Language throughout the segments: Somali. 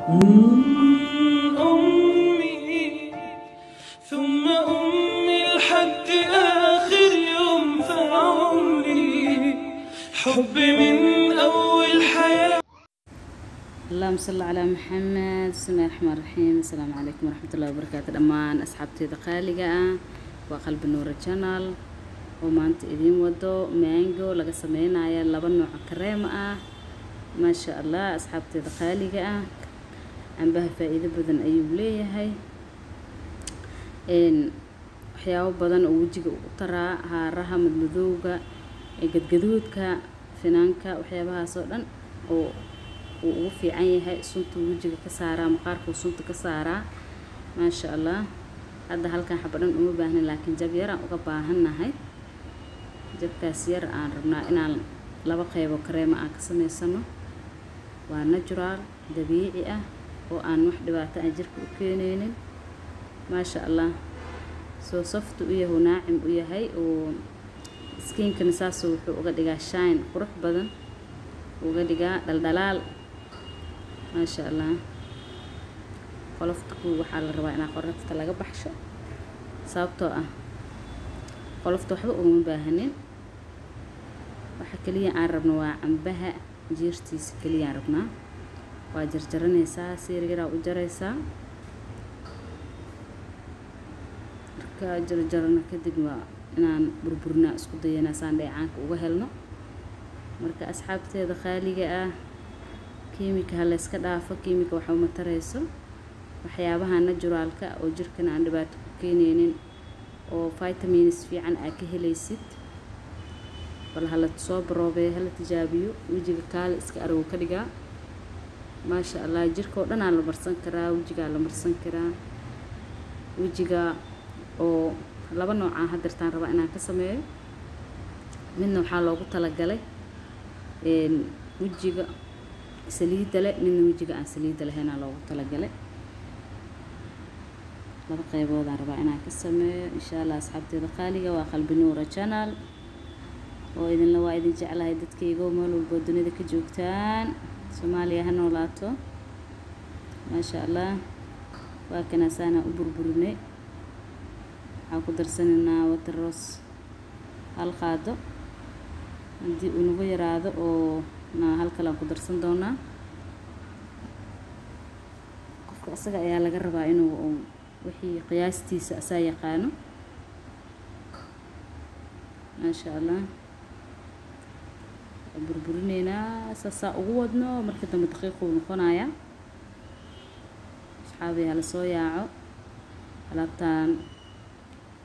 أمي ثم أمي لحد آخر يوم في عمري، حبي من أول حياة. اللهم صل على محمد. بسم الله الرحمن الرحيم. السلام عليكم ورحمة الله وبركاته. دمان أصحابتي دقالقة وقلب النور channel ومانت إذين ودو مانجو لغا سمينا يا لبن نوع كريم ما شاء الله. أصحابتي دقالقة عن بها فائدة بدن أيوب ليه هاي إن حياو بدن ووجيك ترى هارها مدلوقة قدقدودك فنانك وحيابها صورا وفي عيني هاي سنت وجهك كسارة مقارك وسنت كسارة ما شاء الله. هذا هل كان حبرن أمي باهن لكن جاب يرى وقباهن هاي جاب كاسير عن ربنا إن لبقى يبو كريمة أكسمي سنو ونجرال دبيعي وأن وحدة باتا أجرك وكينين ما شاء الله. سو صفت وياه ناعم وياه هاي وسكين كنساسو وقدقا شاين قرح بدن وقدقا دلدلال ما شاء الله. قلفتك وحال الرواية قررت لغا بحشو sababtoo ah qolofta waxba uma baahanin. waxa kaliya aan rabno waa cambaha jiirtiisa kaliya aan rabnaa. waa jarjaranaysaa si yar u jaraysaa. marka jarjarana kadib waa inaan burburna isku dayana saan dheecaanka uga helno. marka asxaabteeda qaaliga ah kiimika hal iska dhaafo. kiimika waxa uma tarayso waxyaabaha naturalka oo jirkana aan dhibaato ku keenaynin oo vitamins fiican aad ka helaysid. bal hala soo baroobe hala tijaabiyo wajiga kaale iska arag ka dhigaa ma sha Allah. jirka oo dhan la marsan karaa, wajiga la marsan karaa. wajiga oo laba nooc ah hadirtaan raba inaan ka sameeyo. midna waxa loogu talagalay wajiga saliid leh, midna wajiga aan saliid lahayn loogu talagalay. laba qaybood aan rabaa inaan ka sameeyo insha Allah. asxaabteeda qaaliga waa qalbi nuura channel oo idinla waa idin jeclahay dadkayga meel walba dunida ka joogtaan. Soomaaliya ha noolaato ma sha Allah. waa kana saana u burburinay. waxaan ku darsanaynaa wateros hal qaado. haddii uu nagu yaraado oo hal kale aan ku darsan doonaa. qofka asaga ayaa laga rabaa inuu wixii qiyaastiisa asaa yaqaano ما شاء الله. burburinayna sasa ugu wadno marka dambe daqiiq uu noqonaya. asxaabi hala soo yaaco alaabtaan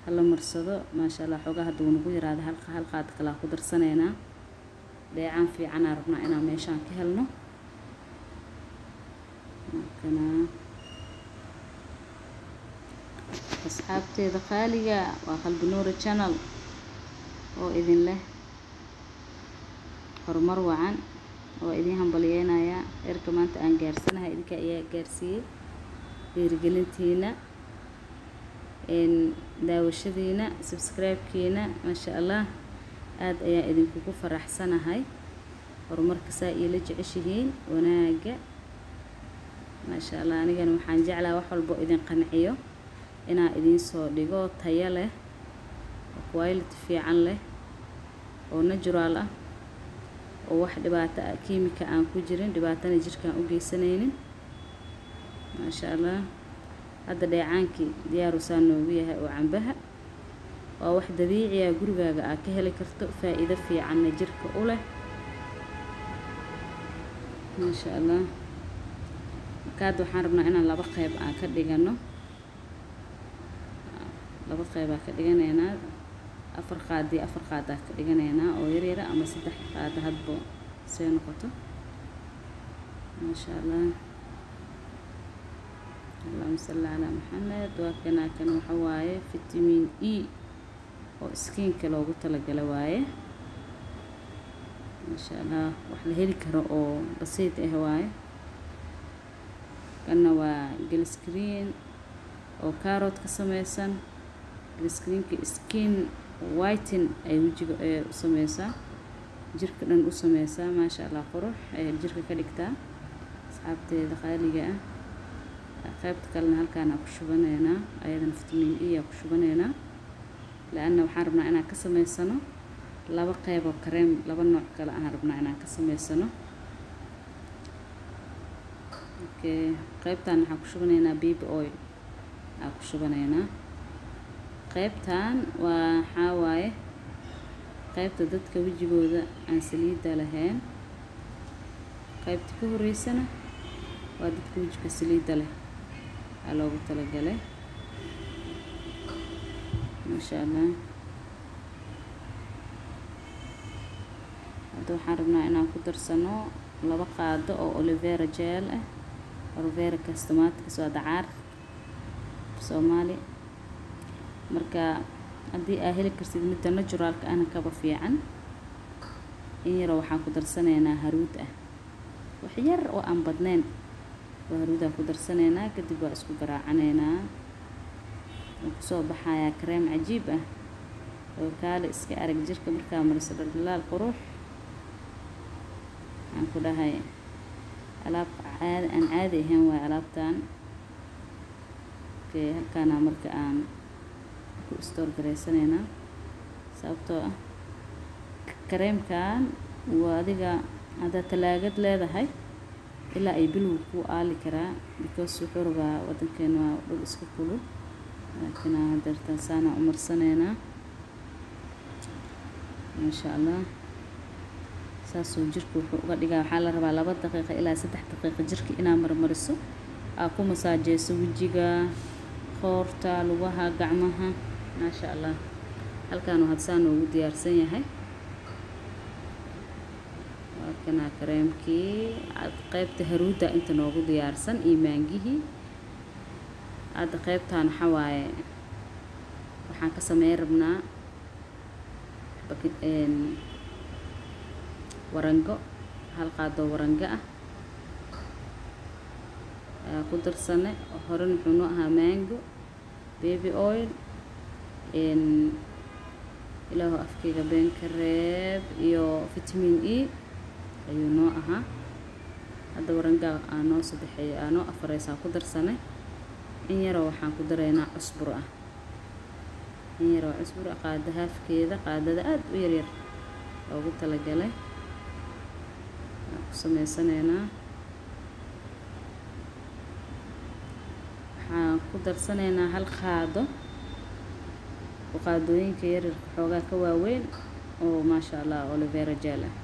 hala marsado ma sha Allah. xogaa haduu nagu yiraahdo hal qaad kala ku darsanayna. dheecaan fiican aan rabnaa inaan meeshaan ka helno. kana asxaabteeda qaaliga waa qalbi nuur channel oo idin leh horumar wacan oo idin hambalyeynaya. erka maanta aan gaarsanahay idinka ayaa gaarsiiyay dhiirigelintiina daawashadiina subscribe-kiina ma sha Allah. aad ayaa idinku faraxsanahay horumarka saa ila jeceshihiin wanaaga ma sha Allah. anigana waxaan jeclaa wax walba idin qanciyo inaan idin soo dhigo tayo leh, quality fiican leh oo natural ah oo wax dhibaato kiimika aan ku jirin, dhibaatana jirkaan u geysanaynin ma sha Allah. hadda dheecaankii diyaar u saan noogu yahay oo cambaha waa wax dabiici ah gurigaaga aad ka heli karto. faa'iido fiicanna jirka u leh ma sha Allah. markaad waxaan rabnaa inaan laba qayb aan ka dhigano. laba qayb aan ka dhiganaynaa. afar qaad ka dhiganaynaa oo yar yar ama saddex qaad hadba soo noqoto ma sha Allah. اللهم صل على محمد. وكنا waxa waaye vitamin E oo skinka loogu talagalay waaye ma sha Allah. wax la heli karo oo basiid ah waaye. kana waa glycerin oo carrot ka samaysan. glycerinka skin whiten ay wajiga u samaysaa, jirka dhan u samaysaa ma sha Allah. qurux ay jirka ka dhigtaa. asxaabteeda qaaliga ah qaybta kalena halkaan aan ku shubanaynaa ayadana vitamin E aan ku shubanaynaa laana waxaan rabnaa inaan ka sameysano laba qayb oo kareem laba nooc kale aan rabnaa inaan ka sameysano. okay qaybtan waxaan ku shubanaynaa baby oil aan ku shubanaynaa. qaybtan waxaa waaye qaybta dadka wejigooda aan saliida lahayn, qaybta ka horeysana waa dadka wejiga saliida leh aa loogu talagalay. masha Allah hadda waxaan rabnaa inaan ku darsano laba qaado oo aloe vera gel ah. aloe vera cosmetics waa dacaar Soomaali, marka haddii aa heli kartid midda naturalka ahna kaba fiican. in yar waxaan ku darsanaynaa haruud ah, wax yar oo aan badnayn oo haruud aan ku darsanaynaa. kadib waa isku garaacanaynaa, wuxuu kusoo baxayaa kareem cajiib ah oo kaale iska arag jirka markaa mariso dhaldhalaal qurux. aan ku dhahay alaab aan caadi ahayn waay alaabtan. okay halkaana marka aan ku store gareysanaynaa sababtoo ah kareemkan waa adiga haddaad talaagad leedahay ilaa ay bil ku aali karaa because wuxuu rabaa wadankeena waa dhul iska kulul. laakiin hadda saana umarsanaynaa masha Allah saasoo jirka wuxuu uga dhigaa. waxaa la rabaa 2 daqiiqo ilaa 3 daqiiqo jirka inaa marmariso aa ku masaajeyso wejiga, qoorta, lugaha, gacmaha. masha Allah halkaan waxaa saan ugu diyaarsan yahay waa kana kareemkii qaybta haruuda inta noogu diyaarsan iyo maangihii. hadda qaybtaan waxa waaye waxaan ka sameyn rabnaa warango, hal qaado warango ah ayaa ku darsanay. hore wuxuu noo ahaa mango, baby oil, ilaahu afkayga been ka reeb, iyo vitamin E ayuu noo ahaa. hadda warango aan noo saddexeeyo aan noo afareysaa ku darsanay. in yaroo waxaan ku daraynaa cusbur ah, in yaroo cusbur ah qaado haafkeeda, qaadada aad u yaryar loogu talagalay ku sameysanaynaa. waxaan ku darsanaynaa hal qaado oo qaadooyinka yaryarka xoogaa ka waaweyn oo masha Allah aloe vera gel ah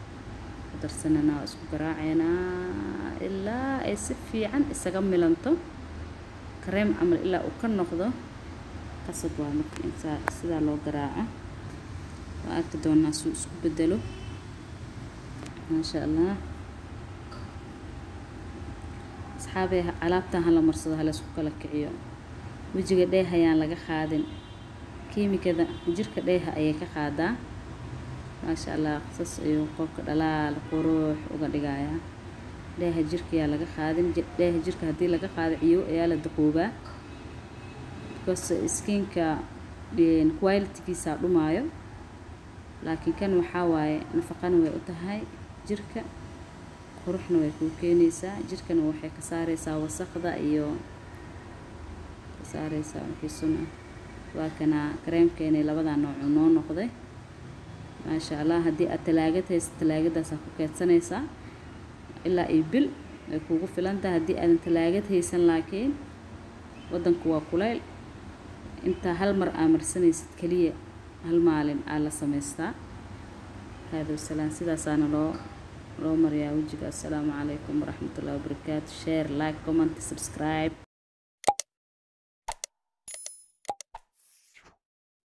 ku darsanaynaa. isku garaacaynaa ilaa ay si fiican isaga milanto kareem camal ilaa uu ka noqdo qasab. waa marka sidaa loo garaaco waa arki doonaa suu isku bedelo masha Allah. asxaabey alaabtan hala marsado hala isku kala kiciyo. wejiga dheeha ayaan laga qaadin, kiimikada jirka dheeha ayay ka qaadaa. masha Allah qasas ayuu qofka dhalaal qurux uga dhigayaa. dheeha jirka ayaa laga qaadin, dheeha jirka haddii laga qaado ciyo ayaa la duqoobaa because skinka quality-giisa dhumaayo. laakiin kan waxaa waaye nafaqana way u tahay jirka, quruxna way kuu keenaysaa. jirkana waxay ka saaraysaa wasaqda iyo ka saaraysaa wixii sun ah. waa kana kareemkeena labada nooc noo noqday masha Allah. haddii aad talaagad hayso talaagadaas ku keedsanaysaa ilaa ay bil ay kugu filan tahay. haddii aadan talaagad haysan laakiin wadanku waa kuleyl, inta hal mar aa marsanaysid kaliya hal maalin aa la samaystaa. hada wasalaam sidaasaana loo mariyaa wejiga. assalaamu calaykum waraxmatullaahi wabarakaatu. share, like, comment, subscribe.